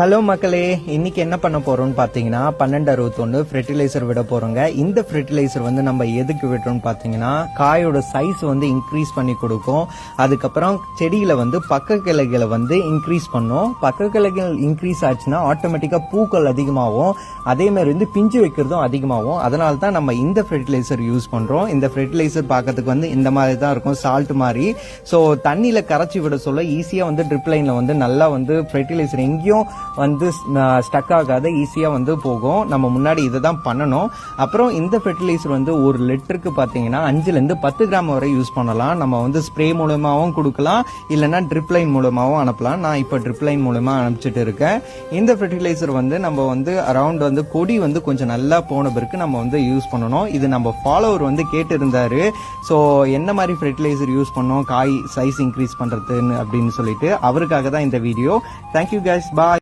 Hello மக்களே, இன்னைக்கு என்ன பண்ண போறோம்னு பாத்தீங்கன்னா 1261 ஃபெர்டிலைசர் விட போறோங்க. இந்த ஃபெர்டிலைசர் வந்து நம்ம எதுக்கு விடுறோம்னு பாத்தீங்கன்னா காயோட சைஸ் வந்து இன்க்ரீஸ் பண்ணி கொடுக்கும். அதுக்கப்புறம் செடியில வந்து பக்க கிளைகளை வந்து இன்க்ரீஸ் பண்ணும். பக்க கிளைகள் இன்க்ரீஸ் ஆச்சுன்னா ஆட்டோமேட்டிக்கா பூக்கள் அதிகமாகும். அதே மாதிரி வந்து பிஞ்சு வைக்கிறதும் அதிகமாகும். அதனால தான் நம்ம இந்த ஃபெர்டிலைசர் யூஸ் பண்றோம். இந்த ஃபெர்டிலைசர் பார்க்கறதுக்கு வந்து இந்த மாதிரி தான் இருக்கும், சால்ட் மாதிரி. ஸோ தண்ணியில கரைச்சி விட சொல்ல ஈஸியா வந்து ட்ரிப் லைன்ல வந்து நல்லா வந்து ஃபெர்டிலைசர் எங்கேயும் வந்து ஸ்டக் ஆகாத ஈஸியா வந்து போகும். நம்ம முன்னாடி இதை தான் பண்ணணும். அப்புறம் இந்த ஃபெர்டிலைசர் வந்து ஒரு லிட்டருக்கு பாத்தீங்கன்னா 5 to 10 கிராம் வரை யூஸ் பண்ணலாம். நம்ம வந்து ஸ்ப்ரே மூலமாவும் கொடுக்கலாம், இல்லைன்னா ட்ரிப் லைன் மூலமாவும் அனுப்பலாம். நான் இப்போ ட்ரிப் லைன் மூலமா அனுப்பிச்சிட்டு இருக்கேன். இந்த ஃபெர்டிலைசர் வந்து நம்ம வந்து அரௌண்ட் வந்து கொடி வந்து கொஞ்சம் நல்லா போன பிறகு நம்ம வந்து யூஸ் பண்ணணும். இது நம்ம ஃபாலோவர் வந்து கேட்டு இருந்தாரு. ஸோ என்ன மாதிரி ஃபெர்டிலைசர் யூஸ் பண்ணோம் காய் சைஸ் இன்க்ரீஸ் பண்றதுன்னு அப்படின்னு சொல்லிட்டு அவருக்காக தான் இந்த வீடியோ. தேங்க்யூ கைஸ், பாய்.